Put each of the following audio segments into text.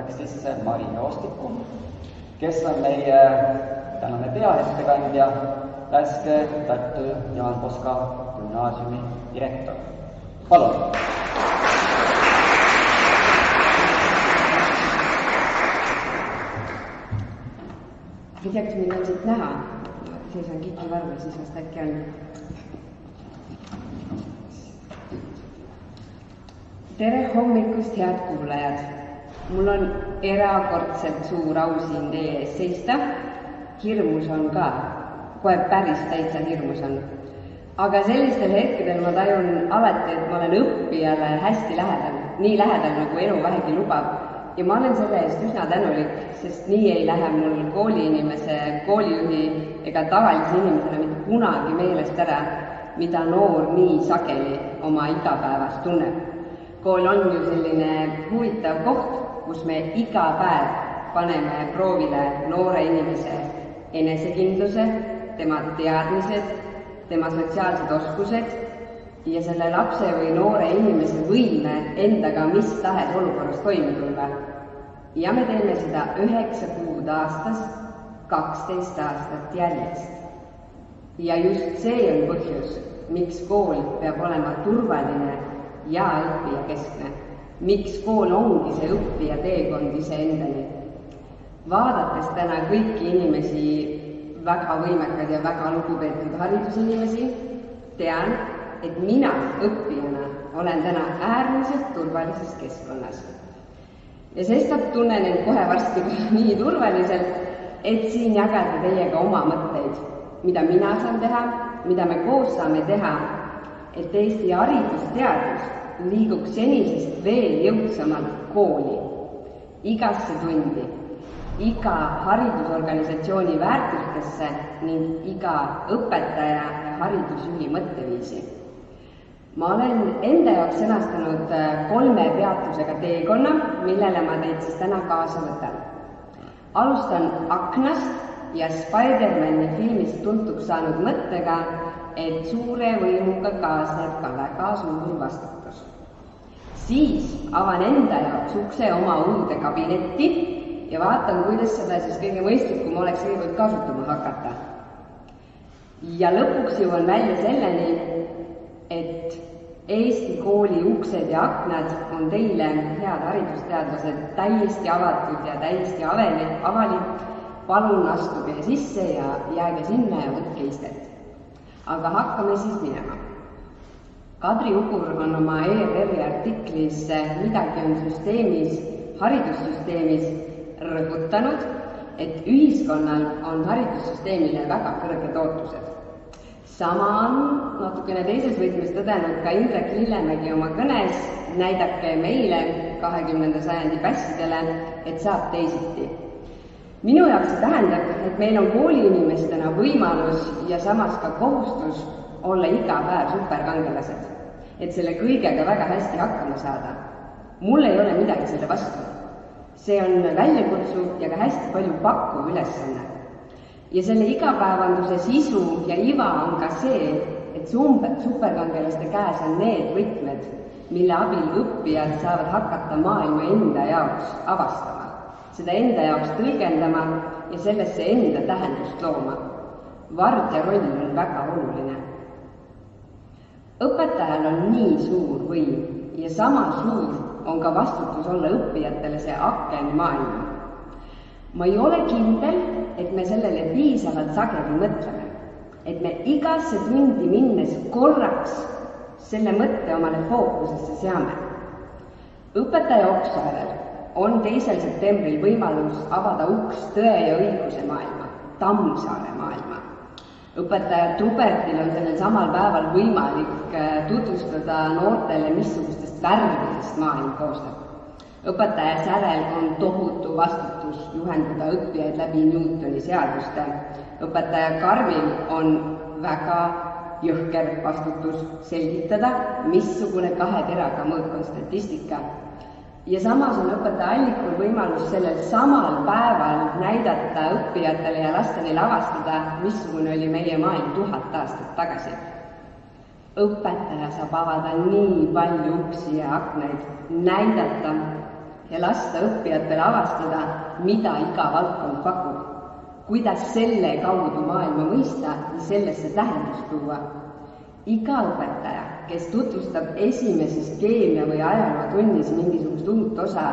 võtaks sisse Mari Joostiku, kes on meie tänane peaettekandja, Värske Tartu Jaan Poska gümnaasiumi direktor. Palun! Ei tea, kas meil on siit näha. Siis on Kiki Varvel, siis vast äkki on. Tere hommikust, head kuulajad! Mul on erakordselt suur au siin teie ees seista. Hirmus on ka. Kohe päris täitsa hirmus on. Aga sellistel hetkedel ma tajun alati, et ma olen õppijale hästi lähedal. Nii lähedal, nagu elu vähegi lubab. Ja ma olen selle eest üsna tänulik, sest nii ei lähe mul kooliinimese, koolijuhi ega tavalise inimesena mitte kunagi meelest ära, mida noor nii sageli oma igapäevas tunneb. Kool on ju selline huvitav koht, kus me iga päev paneme proovile noore inimese enesekindluse, tema teadmised, tema sotsiaalsed oskused ja selle lapse või noore inimese võime endaga mis tahes olukorras toime tulla. Ja me teeme seda 9 kuud aastas, 12 aastat järjest. Ja just see on põhjus, miks kool peab olema turvaline ja õppijakeskne. Miks kool ongi see õppija teekond iseendani. Vaadates täna kõiki inimesi, väga võimekad ja väga lugupeetud haridusinimesi, tean, et mina õppijana olen täna äärmiselt turvalises keskkonnas. Ja sestap tunnen end kohe varsti nii turvaliselt, et siin jagada teiega oma mõtteid, mida mina saan teha, mida me koos saame teha, et Eesti haridusteadus liiguks senisest veel jõudsamalt kooli, igasse tundi, iga haridusorganisatsiooni väärtustesse ning iga õpetaja ja haridusjuhi mõtteviisi. Ma olen enda jaoks sõnastanud 3 peatusega teekonna, millele ma teid siis täna kaasa võtan. Alustan aknast ja Spider-Mani filmist tuntuks saanud mõttega, et suure võimuga kaasneb ka väga suur vastutus. Siis avan enda jaoks ukse oma uude kabinetti ja vaatan, kuidas seda siis kõige mõistlikum oleks kõigepealt kasutama hakata. Ja lõpuks jõuan välja selleni, et Eesti kooli uksed ja aknad on teile, head haridusteadlased, täiesti avatud ja täiesti avalik. Palun astuge sisse ja jääge sinna ja võtke istet. Aga hakkame siis minema. Kadri Ukur on oma ERR-i artiklis midagi on süsteemis, haridussüsteemis rõhutanud, et ühiskonnal on haridussüsteemile väga kõrged ootused. Sama on natukene teises võtmes tõdenud ka Indrek Lillemägi oma kõnes, näidake meile 20. sajandi pässidele, et saab teisiti. Minu jaoks see tähendab, et meil on kooliinimestena võimalus ja samas ka kohustus olla iga päev superkangelased, et selle kõigega väga hästi hakkama saada. Mul ei ole midagi selle vastu. See on väljakutsuv ja ka hästi palju pakkuv ülesanne. Ja selle igapäevanduse sisu ja iva on ka see, et superkangelaste käes on need võtmed, mille abil õppijad saavad hakata maailma enda jaoks avastama, seda enda jaoks tõlgendama ja sellesse enda tähendust looma. Vardja roll on väga oluline. Õpetajal on nii suur võim ja sama suur on ka vastutus olla õppijatele see aken maailma. Ma ei ole kindel, et me sellele piisavalt sageli mõtleme, et me igasse tundi minnes korraks selle mõtte omale fookusesse seame. Õpetaja Oksaarel on 2. septembril võimalus avada uks tõe ja õiguse maailma, Tammsaare maailma. Õpetaja Trubertil on sellel samal päeval võimalik tutvustada noortele, missugustest värvidest maailm koostab. Õpetaja Särel on tohutu vastutus juhendada õppijaid läbi Newtoni seaduste. Õpetaja Karmil on väga jõhker vastutus selgitada, missugune 2 teraga mõõk on statistika. Ja samas on õpetaja Allikul võimalus sellel samal päeval näidata õppijatele ja lastele lavastada, missugune oli meie maailm 1000 aastat tagasi. Õpetaja saab avada nii palju uksi ja aknaid, näidata, ja lasta õppijatele avastada, mida iga valdkond pakub, kuidas selle kaudu maailma mõista ja sellesse tähendust luua. Iga õpetaja, kes tutvustab esimeses keemia või ajalootunnis mingisugust uut osa,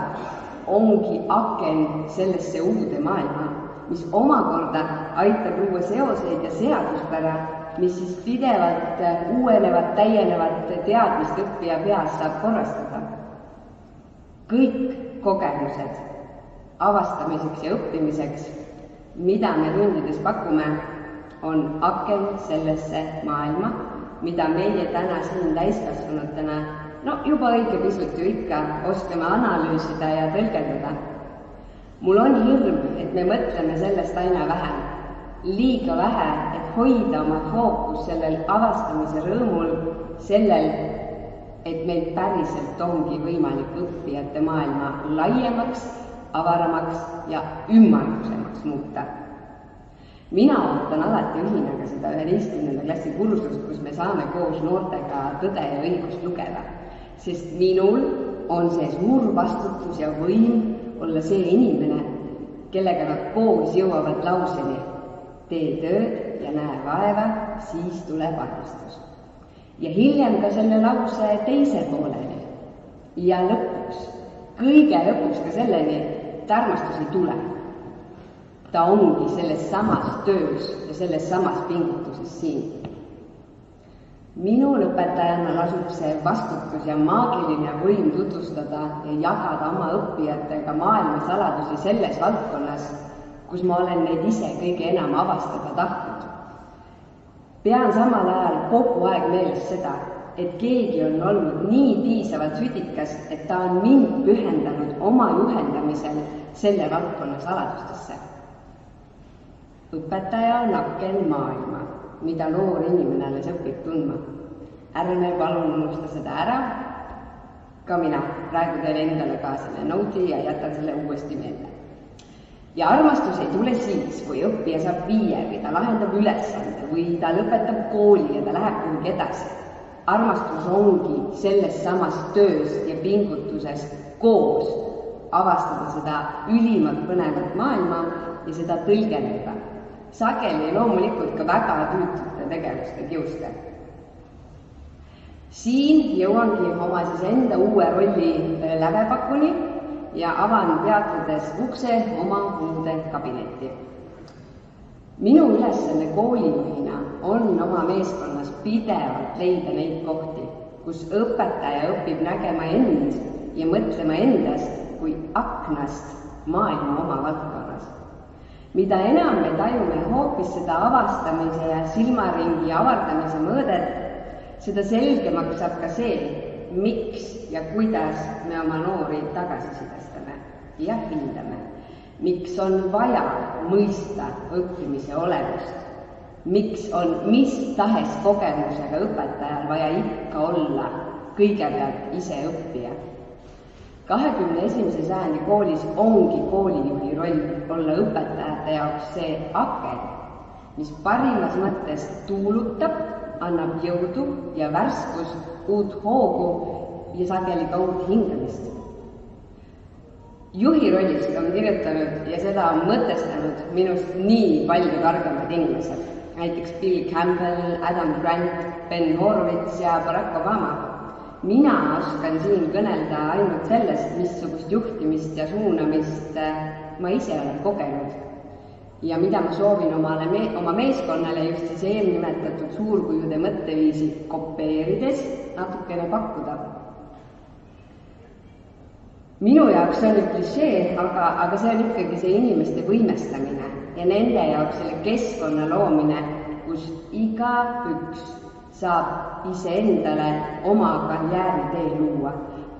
ongi aken sellesse uude maailma, mis omakorda aitab luua seoseid ja seaduspära, mis siis pidevalt uuenevat, täienevat teadmist õppija peas saab korrastada. Kõik kogemused avastamiseks ja õppimiseks, mida me tundides pakume, on aken sellesse maailma, mida meie täna siin täiskasvanutena, juba õige pisut ju ikka oskame analüüsida ja tõlgendada. Mul on hirm, et me mõtleme sellest aina vähem. Liiga vähe, et hoida oma fookus sellel avastamise rõõmul, sellel, et meil päriselt ongi võimalik õppijate maailma laiemaks, avaramaks ja ümmargusemaks muuta. Mina ootan alati ühinaga seda 11. klassi kursust, kus me saame koos noortega tõde ja õigust lugeda, sest minul on see suur vastutus ja võim olla see inimene, kellega nad koos jõuavad lauseni. Tee tööd ja näe vaeva, siis tuleb armastus. Ja hiljem ka selle lause teise pooleni. Ja lõpuks, kõige lõpuks ka selleni, et armastus ei tule. Ta ongi selles samas töös ja selles samas pingutuses siin. Minul õpetajana lasub see vastutus ja maagiline võim tutvustada ja jagada oma õppijatega maailma saladusi selles valdkonnas, kus ma olen neid ise kõige enam avastada tahtnud. Pean samal ajal kogu aeg meeles seda, et keegi on olnud nii piisavalt südikas, et ta on mind pühendanud oma juhendamisel selle valdkonna saladustesse. Õpetaja on aken maailma, mida noor inimene alles õpib tundma. Ärme palun unusta seda ära. Ka mina praegu teen endale ka selle noodi ja jätan selle uuesti meelde. Ja armastus ei tule siis, kui õppija saab 5 või ta lahendab ülesande või ta lõpetab kooli ja ta läheb kuhugi edasi. Armastus ongi selles samas töös ja pingutuses koos avastada seda ülimalt põnevat maailma ja seda tõlgendada. Sageli loomulikult ka väga tüütute tegevuste kiuste. Siin jõuangi oma enda uue rolli lävepakuni ja avan peatudes ukse oma uude kabinetti. Minu ülesanne koolijuhina on oma meeskonnas pidevalt leida neid kohti, kus õpetaja õpib nägema end ja mõtlema endast kui aknast maailma oma valdkonnas. Mida enam me tajume hoopis seda avastamise ja silmaringi avardamise mõõdet, seda selgemaks saab ka see, miks ja kuidas me oma noori tagasisidestame ja hindame. Miks on vaja mõista õppimise olemust? Miks on mis tahes kogemusega õpetajal vaja ikka olla kõigepealt ise õppija? 21. sajandi koolis ongi koolijuhi roll olla õpetajate jaoks see aken, mis parimas mõttes tuulutab, annab jõudu ja värskust, uut hoogu ja sageli ka uut hingamist. Juhi rollist on kirjutanud ja seda on mõtestanud minust nii palju targemad inimesed, näiteks Bill Campbell, Adam Grant, Ben Horowitz ja Barack Obama. Mina oskan siin kõnelda ainult sellest, missugust juhtimist ja suunamist ma ise olen kogenud ja mida ma soovin oma meeskonnale just siis eelnimetatud suurkujude mõtteviisi kopeerides natukene pakkuda. Minu jaoks see on klišee, aga see on ikkagi see inimeste võimestamine ja nende jaoks selle keskkonna loomine, kus igaüks saab iseendale oma karjääritee luua,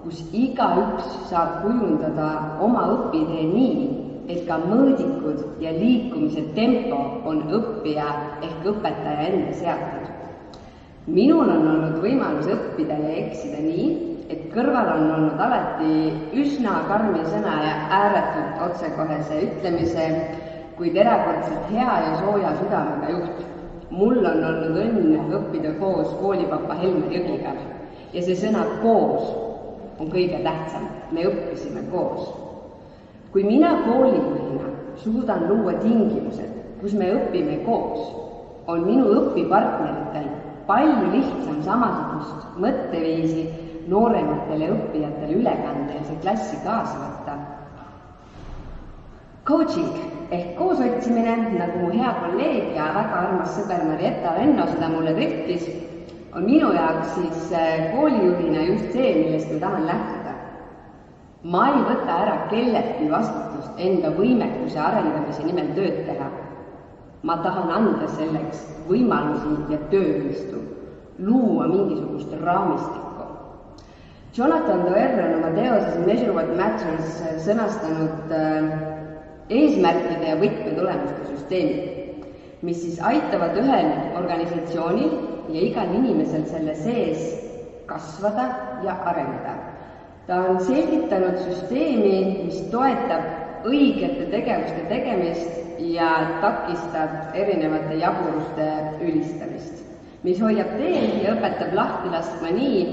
kus igaüks saab kujundada oma õpitee nii, et ka mõõdikud ja liikumise tempo on õppija ehk õpetaja enda seatud. Minul on olnud võimalus õppida ja eksida nii, et kõrval on olnud alati üsna karmi sõna ja ääretult otsekohese ütlemise, kuid erakordselt hea ja sooja südamega juht. Mul on olnud õnn õppida koos koolipapa Helmer Jõgiga ja see sõna koos on kõige tähtsam, me õppisime koos. Kui mina koolijuhina suudan luua tingimused, kus me õpime koos, on minu õpipartneritel palju lihtsam samasugust mõtteviisi noorematele õppijatele ülekandelse klassi kaasa võtta. Coaching ehk koosotsimine, nagu mu hea kolleeg ja väga armas sõber Marietta Venno seda mulle trihtis, on minu jaoks siis koolijuhina just see, millest ma tahan lähtuda. Ma ei võta ära kelleltki vastutust enda võimekuse arendamise nimel tööd teha. Ma tahan anda selleks võimalusi ja tööriistu, luua mingisugust raamistikku. Jonathan Doerr on oma teoses Measure What Matters sõnastanud eesmärkide ja võtmetulemuste süsteemid, mis siis aitavad ühel organisatsioonil ja igal inimesel selle sees kasvada ja areneda. Ta on selgitanud süsteemi, mis toetab õigete tegevuste tegemist ja takistab erinevate jaburuste ülistamist, mis hoiab teel ja õpetab lahti laskma nii,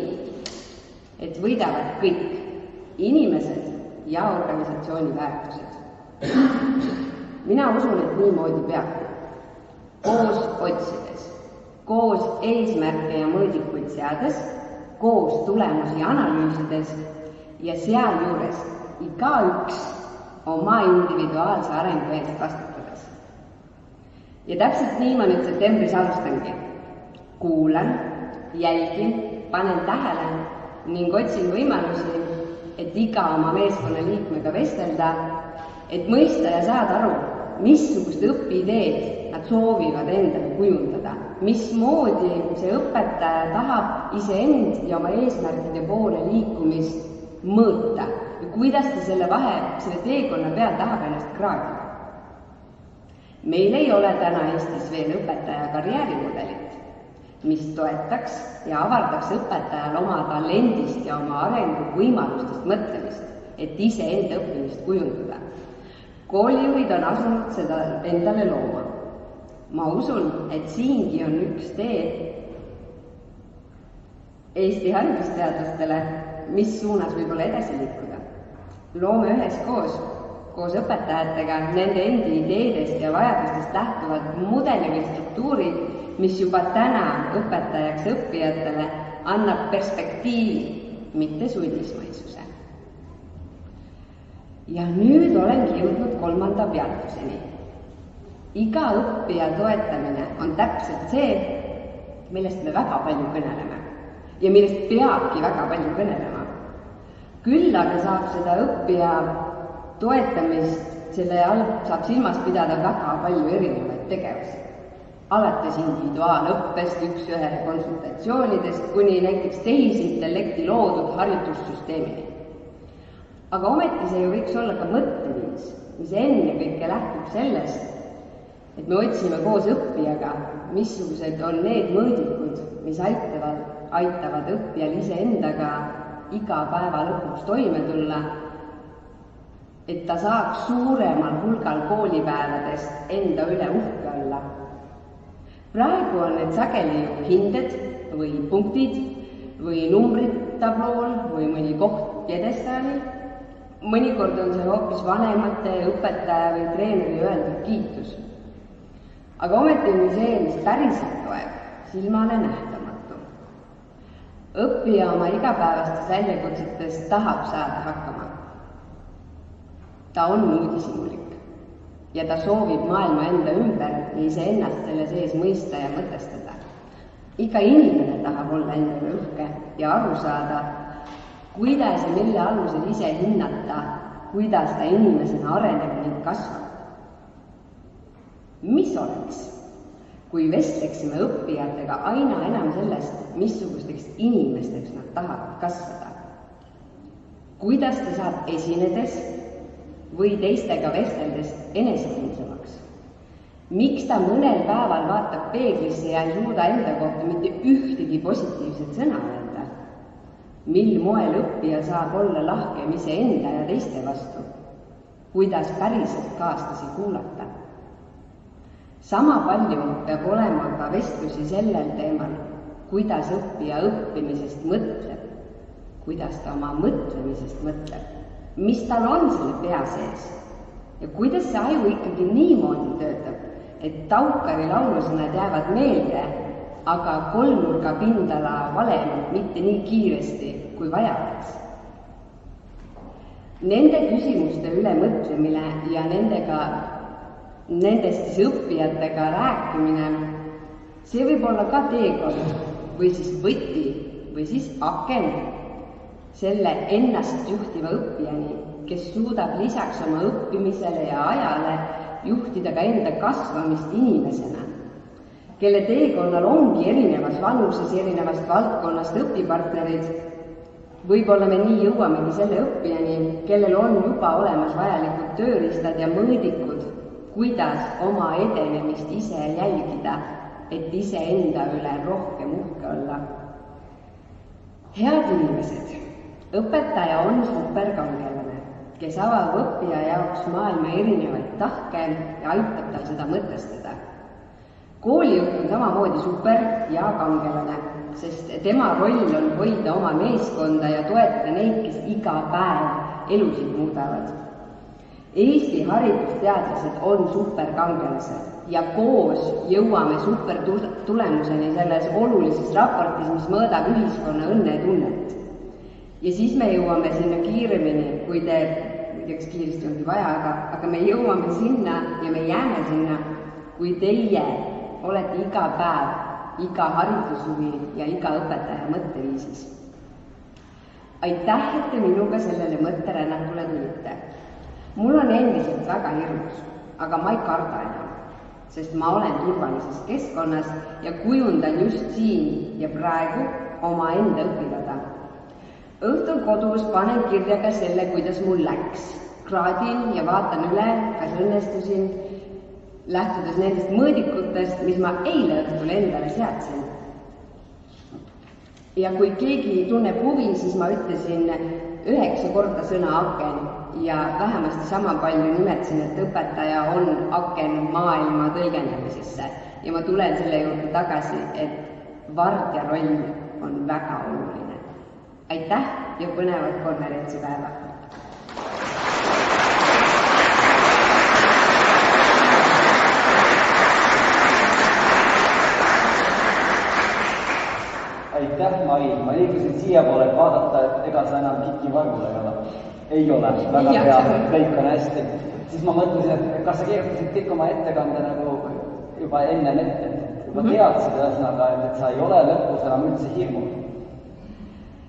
et võidavad kõik inimesed ja organisatsiooni väärtused. Mina usun, et niimoodi peab. Koos otsides, koos eesmärke ja mõõdikuid seades, koos tulemusi analüüsides ja sealjuures igaüks oma individuaalse arengu eest vastutades. Ja täpselt nii ma nüüd septembris alustangi. Kuulan, jälgin, panen tähele ning otsin võimalusi, et iga oma meeskonna liikmega vestelda, et mõista ja saada aru, missugust õpiideed nad soovivad endale kujundada, mismoodi see õpetaja tahab iseend ja oma eesmärkide poole liikumist mõõta ja kuidas ta selle teekonna peal tahab ennast kraadida. Meil ei ole täna Eestis veel õpetaja karjäärimudelit, mis toetaks ja avardaks õpetajal oma talendist ja oma arengu võimalustest mõtlemist, et iseenda õppimist kujundada. Koolijuhid on asunud seda endale looma. Ma usun, et siingi on üks tee Eesti haridusteadlastele, mis suunas võib-olla edasi liikuda. Loome üheskoos, koos õpetajatega, nende endi ideedest ja vajadustest lähtuvalt mudeli või struktuurid, mis juba täna õpetajaks õppijatele annab perspektiivi, mitte sunnismõisuse. Ja nüüd olengi jõudnud 3. peatuseni. Iga õppija toetamine on täpselt see, millest me väga palju kõneleme ja millest peabki väga palju kõnelema. Küll aga saab seda õppija toetamist, selle all saab silmas pidada väga palju erinevaid tegevusi. Alates individuaalõppest, üks-ühele konsultatsioonidest, kuni näiteks tehisintellekti loodud haridussüsteemini. Aga ometi see ju võiks olla ka mõtteviis, mis ennekõike lähtub sellest, et me otsime koos õppijaga, missugused on need mõõdikud, mis aitavad õppijal iseendaga iga päeva lõpuks toime tulla, et ta saaks suuremal hulgal koolipäevadest enda üle uhke olla. Praegu on need sageli hinded või punktid või numbrid tablool või mõni koht pjedestaalil. Mõnikord on see hoopis vanemate, õpetaja või treeneri öeldud kiitus. Aga ometi on see, mis päriselt loeb, silmale nähtamatu. Õppija oma igapäevastes väljakutsetes tahab saada hakkama. Ta on uudishimulik ja ta soovib maailma enda ümber ja iseennast selle sees mõista ja mõtestada. Iga inimene tahab olla endale uhke ja aru saada, kuidas ja mille alusel ise hinnata, kuidas ta inimesena areneb ning kasvab. Mis oleks, kui vestleksime õppijatega aina enam sellest, missugusteks inimesteks nad tahavad kasvada? Kuidas ta saab esinedes või teistega vesteldes enesekindlamaks? Miks ta mõnel päeval vaatab peeglisse ja ei suuda enda kohta mitte ühtegi positiivset sõna öelda? Mil moel õppija saab olla lahkem iseenda ja teiste vastu? Kuidas päriselt kaaslasi kuulata? Sama palju peab olema ka vestlusi sellel teemal, kuidas õppija õppimisest mõtleb kuidas ta oma mõtlemisest mõtleb, mis tal on selle pea sees ja kuidas see aju ikkagi niimoodi töötab, et Taukari laulusõnad jäävad meelde, aga kolmnurga pindala valeneb mitte nii kiiresti, kui vaja oleks. Nende küsimuste üle mõtlemine ja nendest siis õppijatega rääkimine, see võib olla ka teekond või siis võti või siis aken selle ennast juhtiva õppijani, kes suudab lisaks oma õppimisele ja ajale juhtida ka enda kasvamist inimesena, kelle teekonnal ongi erinevas vanuses, erinevast valdkonnast õpipartnerid. Võib-olla me nii jõuamegi selle õppijani, kellel on juba olemas vajalikud tööriistad ja mõõdikud, kuidas oma edenemist ise jälgida, et iseenda üle rohkem uhke olla. Head inimesed, õpetaja on superkangelane, kes avab õppija jaoks maailma erinevaid tahke ja aitab tal seda mõtestada. Koolijuht on samamoodi super ja kangelane, sest tema roll on hoida oma meeskonda ja toetada neid, kes iga päev elusid muudavad. Eesti haridusteadlased on superkangelased ja koos jõuame supertulemuseni selles olulises raportis, mis mõõdab ühiskonna õnnetunnet. Ja siis me jõuame sinna kiiremini, kui te, muideks kiiresti ongi vaja, aga me jõuame sinna ja me jääme sinna, kui teie olete iga päev, iga haridusjuhi ja iga õpetaja mõtteviisis. Aitäh, et te minuga sellele mõtterännakule tulite. Mul on endiselt väga hirmus, aga ma ei karda enam, sest ma olen turvalises keskkonnas ja kujundan just siin ja praegu oma enda õpilada. Õhtul kodus panen kirja ka selle, kuidas mul läks. Kraadin ja vaatan üle, kas õnnestusin, lähtudes nendest mõõdikutest, mis ma eile õhtul endale seadsin. Ja kui keegi tunneb huvi, siis ma ütlesin 9 korda sõna aken ja vähemasti sama palju nimetasin, et õpetaja on aken maailma tõlgendamisesse. Ja ma tulen selle juurde tagasi, et vardja roll on väga oluline. Aitäh ja põnevat konverentsipäeva! Aitäh, Mari! Ma liikusin siia poole, et vaadata, et ega sa enam Kiki Vargul ei ole. Ei ole, väga hea, kõik on hästi. Siis ma mõtlesin, et kas sa kirjutasid kõik oma ettekande nagu juba enne ette, juba teadsid ühesõnaga, et sa ei ole lõpus enam üldse hirmul.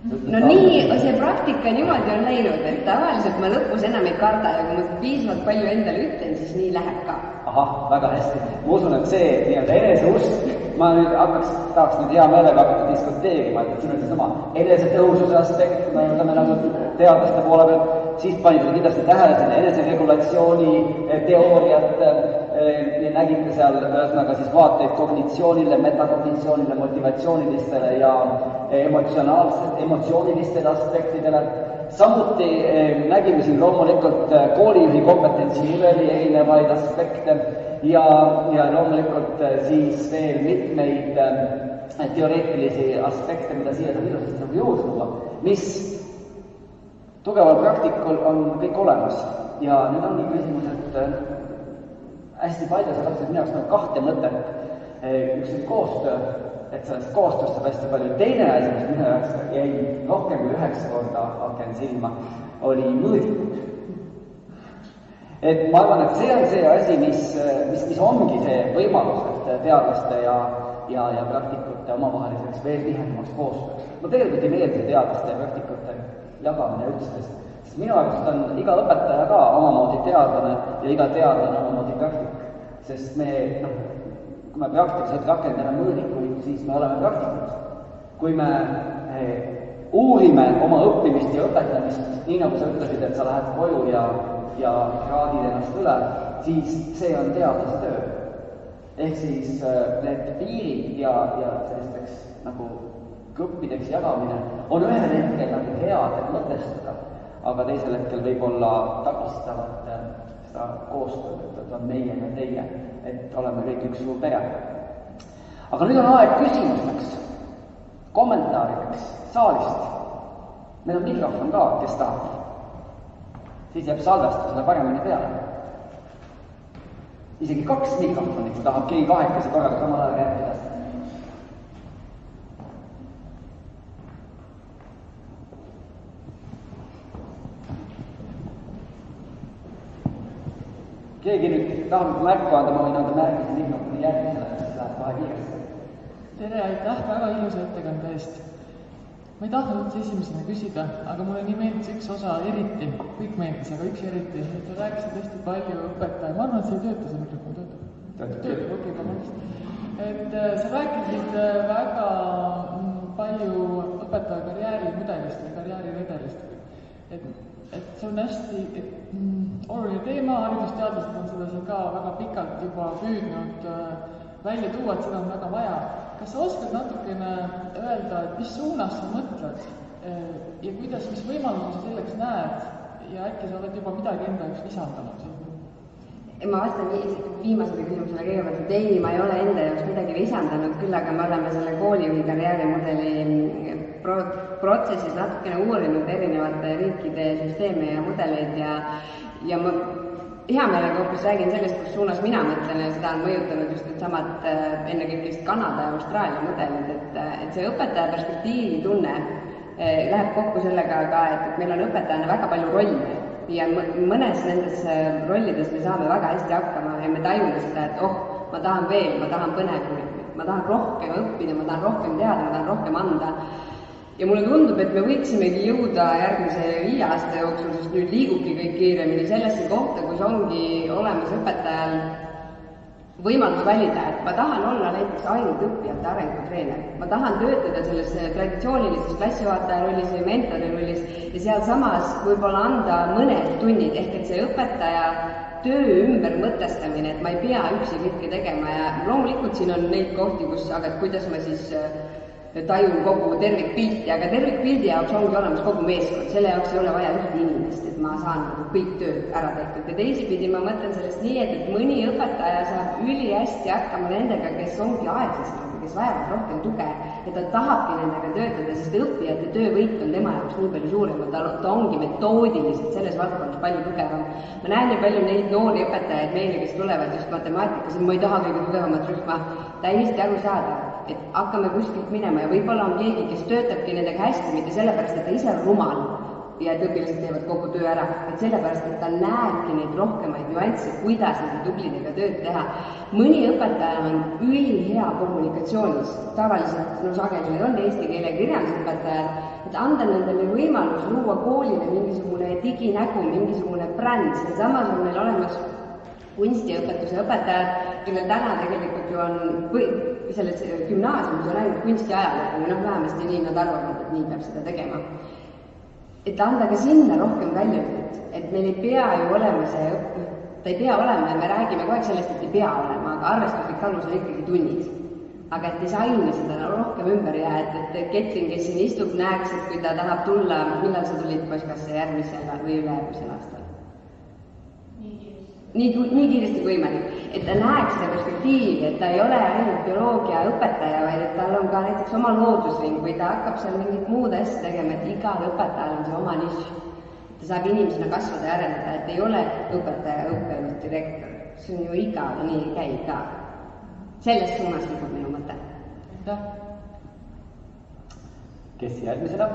No nii, see praktika niimoodi on läinud, et tavaliselt ma lõpus enam ei karda ja kui ma piisavalt palju endale ütlen, siis nii läheb ka. Ahah, väga hästi. Ma usun, et see nii-öelda eneseusk, ma nüüd tahaks nüüd hea meelega hakata diskuteerima, et siin on seesama enesetõususe aspekt, kui me võtame nagu teadlaste poole pealt, siis panid kindlasti tähele selle eneseregulatsiooni teooriat, nägite seal ühesõnaga siis vaateid kognitsioonile, metakognitsioonile, motivatsioonilistele ja emotsioonilistele aspektidele. Samuti nägime siin loomulikult koolijuhi kompetentsi niveli erinevaid aspekte ja loomulikult siis veel mitmeid teoreetilisi aspekte, mida siia saab ilusasti nagu juurde tuua, mis tugeval praktikul on kõik olemas. Ja nüüd ongi küsimus, et hästi palju sa katsusid minu jaoks nagu 2 mõtet. Üks oli koostöö, et sellest koostööst saab hästi palju. Teine asi, mis minu jaoks jäi rohkem kui 9 korda aken silma, oli mõõdikud. Et ma arvan, et see on see asi, mis ongi see võimalus, et teadlaste ja praktikute omavaheliseks veel tihedamaks koostööks. Ma tegelikult ei meeldi teadlaste ja praktikute jagamine üldse, sest minu arust on iga õpetaja ka omamoodi teadlane ja iga teadlane omamoodi praktik, sest me, kui me praktiliselt rakendame mõõdikuid, siis me oleme praktikud. Kui me uurime oma õppimist ja õpetamist, nii nagu sa ütlesid, et sa lähed koju ja kraadid ennast üle, siis see on teadlase töö. Ehk siis need piirid ja sellisteks nagu gruppideks jagamine on ühel hetkel nagu head, et mõtestada, aga teisel hetkel võib olla takistavad seda koostööd, et on meie ja teie, et oleme kõik üks suur pere. Aga nüüd on aeg küsimusteks, kommentaarideks saalist. meil on mikrofon ka, kes tahab. Siis jääb salvestusele paremini peale. Isegi 2 mikrofoni, kui tahab keegi 2 korraga samal ajal rääkida. Keegi nüüd tahab märku anda, ma võin anda märgi see mikrofoni järgmisele, siis läheb kohe kiiresti. Tere, aitäh väga ilusa ettekande eest. Ma ei tahtnud üldse esimesena küsida, aga mulle nii meeldis üks osa eriti, kõik meeldis, aga üks eriti, et sa rääkisid hästi palju õpetaja. Ma arvan, et see ei tööta, see mikrofon töötab. Okei, vabandust. Et sa rääkisid väga palju õpetaja karjäärimudelist või karjääriredelist. Et see on hästi oluline teema, haridusteadlased on seda siin ka väga pikalt juba püüdnud välja tuua, et seda on väga vaja. Kas sa oskad natukene öelda, et mis suunas sa mõtled ja kuidas, mis võimalusi sa selleks näed ja äkki sa oled juba midagi enda jaoks lisandanud? Ma vastan viimasele küsimusele kõigepealt, et ei, ma ei ole enda jaoks midagi lisandanud, küll aga me oleme selle koolijuhi karjäärimudeli protsessis natukene uurinud erinevate riikide süsteeme ja mudeleid ja ma hea meelega hoopis räägin sellest, kus suunas mina mõtlen ja seda on mõjutanud just need samad ennekõike Kanada ja Austraalia mudelid, et see õpetaja perspektiivi tunne läheb kokku sellega ka, et meil on õpetajana väga palju rolle ja mõnes nendes rollides me saame väga hästi hakkama ja me tajume seda, et ma tahan veel, ma tahan põnevamalt, ma tahan rohkem õppida, ma tahan rohkem teada, ma tahan rohkem anda. Ja mulle tundub, et me võiksimegi jõuda järgmise 5 aasta jooksul, sest nüüd liigubki kõik kiiremini sellesse kohta, kus ongi olemas õpetajal võimalus valida, et ma tahan olla näiteks ainult õppijate arengutreener. Ma tahan töötada selles traditsioonilises klassijuhataja rollis või mentori rollis ja sealsamas võib-olla anda mõned tunnid, ehk et see õpetaja töö ümber mõtestamine, et ma ei pea üksi kõike tegema ja loomulikult siin on neid kohti, kus, aga kuidas ma siis tajun kogu tervikpilti, aga tervikpildi jaoks ongi olemas kogu meeskond, selle jaoks ei ole vaja ühte inimest, et ma saan kõik tööd ära tehtud. Ja teisipidi ma mõtlen sellest nii, et mõni õpetaja saab ülihästi hakkama nendega, kes ongi aeglasemad, kes vajavad rohkem tuge ja ta tahabki nendega töötada, sest õppijate töövõit on tema jaoks nii palju suurem, ta ongi metoodiliselt selles valdkonnas palju tugevam. Ma näen nii palju neid noori õpetajaid meile, kes tulevad just matemaatikas, ma ei taha kõige tugevamat rühma, täiesti aru saada, et hakkame kuskilt minema ja võib-olla on keegi, kes töötabki nendega hästi, mitte sellepärast, et ta ise on rumal ja et õpilased teevad kogu töö ära, et sellepärast, et ta näebki neid rohkemaid nüansse, kuidas nende tublidega tööd teha. Mõni õpetaja on ülihea kommunikatsioonis, tavaliselt, sageli on eesti keele kirjandusõpetajad, et anda nendele võimalus luua koolile mingisugune diginägu, mingisugune bränd, samas on meil olemas kunstiõpetuse õpetajad, kellel täna tegelikult ju on selles gümnaasiumis on ainult kunstiajalugu, vähemasti nii nad arvavad, et nii peab seda tegema. Et anda ka sinna rohkem väljundit, et meil ei pea ju olema see ta ei pea olema ja me räägime kogu aeg sellest, et ei pea olema, aga arvestuslik alus on ikkagi tunnid. Aga et disaini seda rohkem ümber ja et Ketrin, kes siin istub, näeks, et kui ta tahab tulla, millal sa tulid Koskasse järgmisel või ülejärgmisel aastal? Nii kiiresti kui võimalik, et ta näeks seda perspektiivi, et ta ei ole ainult bioloogia õpetaja, vaid et tal on ka näiteks oma loodusring või ta hakkab seal mingit muud asja tegema, et igal õpetajal on see oma nišš. Ta saab inimesena kasvada ja arendada, et ei ole õpetaja, õppejuht, direktor. See on ju igav, nii ei käi ka. Sellest suunas liigub minu mõte. Kes järgmisena?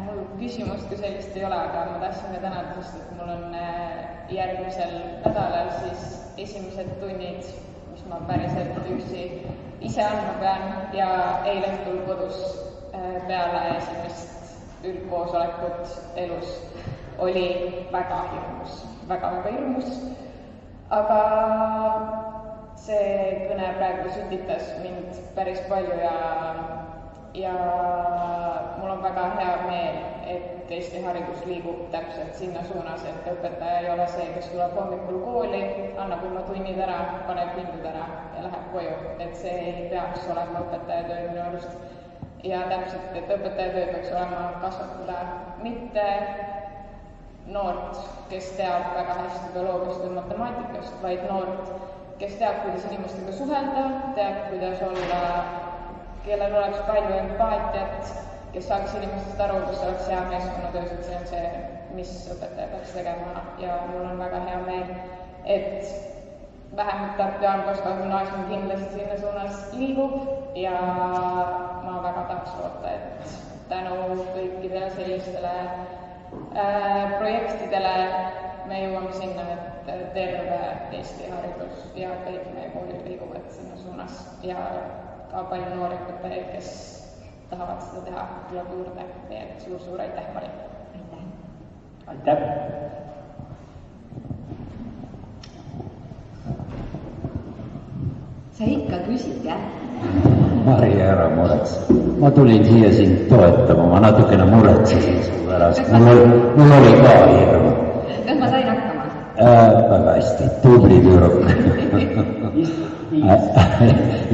Mul küsimust kui sellist ei ole, aga ma tahtsin ka tänada, sest et mul on järgmisel nädalal siis esimesed tunnid, mis ma päriselt üksi ise andma pean ja eile õhtul kodus peale esimest üldkoosolekut elus oli väga hirmus, väga-väga hirmus. Aga see kõne praegu sütitas mind päris palju ja mul on väga hea meel, et Eesti haridus liigub täpselt sinna suunas, et õpetaja ei ole see, kes tuleb hommikul kooli, annab oma tunnid ära, paneb hindud ära ja läheb koju. Et see ei peaks olema õpetaja töö minu arust. Ja täpselt, et õpetaja töö peaks olema kasvatada mitte noort, kes teab väga hästi bioloogiast või matemaatikast, vaid noort, kes teab, kuidas inimestega suhelda, teab, kuidas olla, kellel oleks palju empaatiat, kes saaks inimestest aru, kes oleks hea meeskonnatöös, et see on see, mis õpetaja peaks tegema ja mul on väga hea meel, et vähemalt Tartu Jaan Poska gümnaasium kindlasti sinna suunas liigub ja ma väga tahaks loota, et tänu kõikidele sellistele projektidele me jõuame sinna, et terve Eesti haridus ja kõik meie koolid liiguvad sinna suunas ja ka palju noori õpetajaid, kes tahavad seda teha, tuleb juurde. Nii et suur aitäh, Mari! Aitäh! Sa ikka küsid, jah? Mari, ära muretse. Ma tulin siia sind toetama, ma natukene muretsesin su pärast. Mul oli ka hirm. Kas ma sain hakkama? Väga hästi, tubli tüüruk.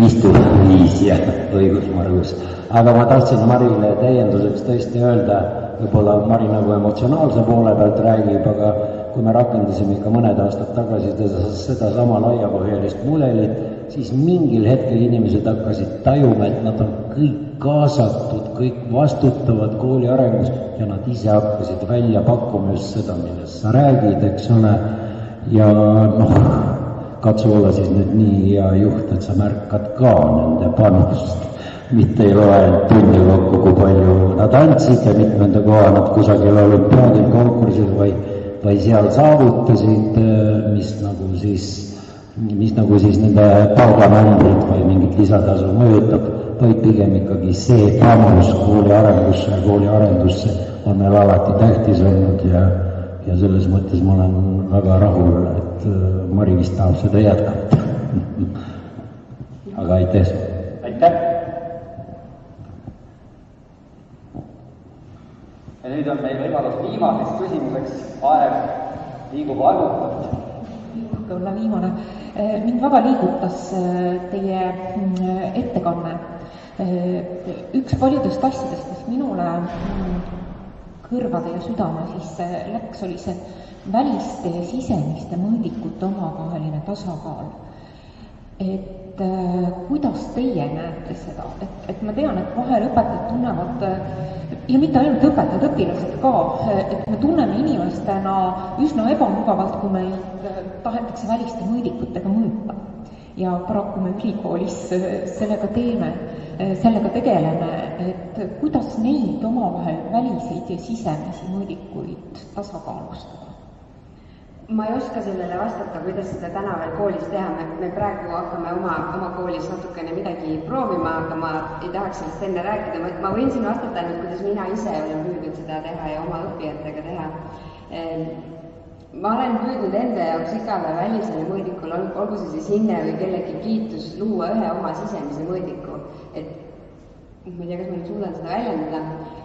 Istu viis ja õigus, Margus. Aga ma tahtsin Marile täienduseks tõesti öelda, võib-olla Mari nagu emotsionaalse poole pealt räägib, aga kui me rakendasime ikka mõned aastad tagasi seda sama laiapõhjalist mudelit, siis mingil hetkel inimesed hakkasid tajuma, et nad on kõik kaasatud, kõik vastutavad kooli arengus ja nad ise hakkasid välja pakkuma just seda, millest sa räägid, eks ole, ja katsu olla siis nüüd nii hea juht, et sa märkad ka nende panust. Mitte ei loe ainult tunde kokku, kui palju nad andsid ja mitmenda koha nad kusagil olümpiaadil konkursil või seal saavutasid, mis nagu siis nende palganumbrid või mingit lisatasu mõjutab, vaid pigem ikkagi see panus kooli arengusse ja kooli arendusse on meil alati tähtis olnud ja selles mõttes ma olen väga rahul, et Mari vist tahab seda jätkata. Aga aitäh! Aitäh! Ja nüüd on meil võimalus viimaseks küsimuseks, aeg liigub arvutult. Liiguke olla viimane. Mind väga liigutas teie ettekanne. Üks paljudest asjadest, mis minule kõrvade ja südame sisse läks, oli see väliste ja sisemiste mõõdikute omavaheline tasakaal. Et kuidas teie näete seda? Et ma tean, et vahel õpetajad tunnevad, ja mitte ainult õpetajad, õpilased ka, et me tunneme inimestena üsna ebamugavalt, kui meid tahetakse väliste mõõdikutega mõõta. Ja paraku me ülikoolis sellega tegeleme, et kuidas neid omavahel väliseid ja sisemisi mõõdikuid tasakaalustada? Ma ei oska sellele vastata, kuidas seda täna veel koolis teha. Me praegu hakkame oma koolis natukene midagi proovima, aga ma ei tahaks sellest enne rääkida. Ma võin siin vastata ainult, kuidas mina ise olen püüdnud seda teha ja oma õppijatega teha. Ma olen püüdnud enda jaoks igale välisele mõõdikule, olgu see siis hinne või kellegi kiitus, luua ühe oma sisemise mõõdiku. Et ma ei tea, kas ma nüüd suudan seda väljendada,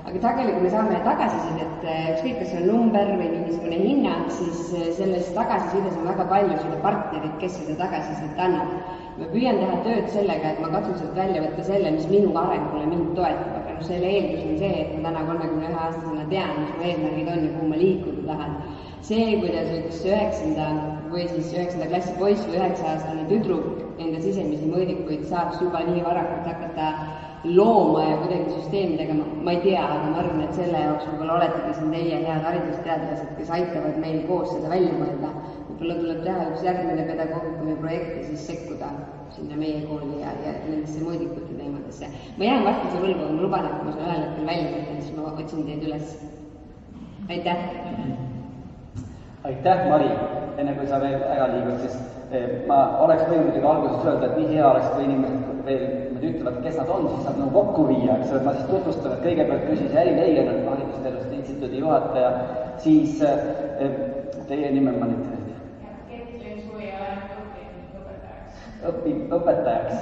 aga sageli, kui me saame tagasisidet, ükskõik kas see on number või mingisugune hinnang, siis selles tagasisides on väga palju seda partnerit, kes seda tagasisidet annab. Ma püüan teha tööd sellega, et ma katsun sealt välja võtta selle, mis minu arengule mind toetab, aga selle eeldus on see, et ma täna 31-aastasena tean, mis mu eesmärgid on ja kuhu ma liikuda tahan. See, kuidas üks 9. või siis 9. klassi poiss või 9-aastane tüdruk enda sisemisi mõõdikuid saaks juba nii varakult hakata looma ja kuidagi süsteemidega, ma ei tea, aga ma arvan, et selle jaoks võib-olla oletegi siin teie head haridusteadlased, kes aitavad meil koos seda välja mõelda. Võib-olla tuleb teha üks järgmine pedagoogikumi projekt ja siis sekkuda sinna meie kooli ja nendesse mõõdikute teemadesse. Ma jään vastuse võlgu, aga ma luban, et ma saan ühel hetkel välja mõtlen, siis ma otsin teid üles. Aitäh! Aitäh, Mari! Enne kui sa veel ära liigud, siis ma oleks võinud juba alguses öelda, et nii hea oleks, kui inimesed veel ütlevad, kes nad on, siis saab nagu kokku viia, eks ole, ma siis tutvustan, et kõigepealt küsis Äri Leigen, Haridusteaduste Instituudi juhataja, siis teie nime ma nüüd õpib õpetajaks.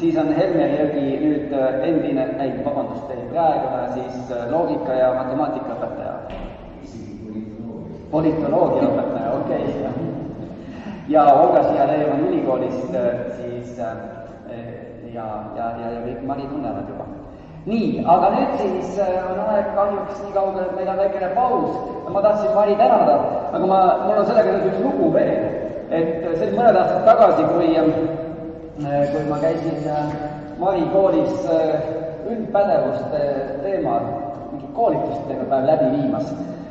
Siis on Helmer Jõgi nüüd endine, praegune siis loogika ja matemaatika õpetaja. Politoloogia õpetaja, okei. Ja Olga Sialev on ülikoolist siis ja kõik Mari tunnevad juba. Nii, aga nüüd siis on aeg kahjuks nii kaugel, et meil on väikene paus. Ma tahtsin Mari tänada, aga mul on sellega nüüd üks lugu veel. et see oli mõned aastad tagasi, kui ma käisin Mari koolis üldpädevuste teemal mingit koolitust terve päev läbi viimas.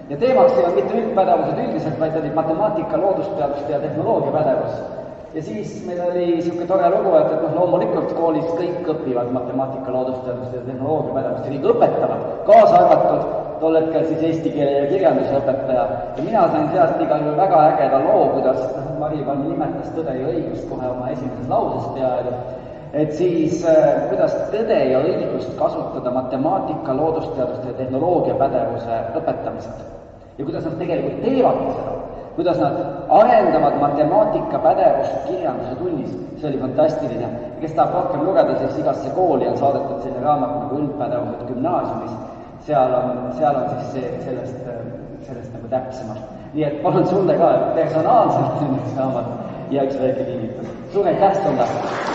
Ja teemaks ei olnud mitte üldpädevused üldiselt, vaid olid matemaatika, loodusteaduste ja tehnoloogia pädevus. Ja siis meil oli niisugune tore lugu, et loomulikult koolis kõik õpivad matemaatika, loodusteaduste ja tehnoloogia pädevust ja kõik õpetavad, kaasa arvatud tol hetkel siis eesti keele ja kirjanduse õpetaja. Ja mina sain sealt igal juhul väga ägeda loo, kuidas Mari Palm nimetas tõde ja õigust kohe oma esimeses lauses peaaegu. Et siis, kuidas tõde ja õigust kasutada matemaatika, loodusteaduste ja tehnoloogia pädevuse õpetamisel. Ja kuidas nad tegelikult teevadki seda, kuidas nad arendavad matemaatika pädevust kirjanduse tunnis. See oli fantastiline. Ja kes tahab rohkem lugeda, siis igasse kooli on saadetud selline raamat nagu üldpädevused gümnaasiumis. Seal on siis sellest nagu täpsemalt. Nii et palun sulle ka personaalselt nendeks raamat ja üks väike kinnitus. Suur aitäh sulle!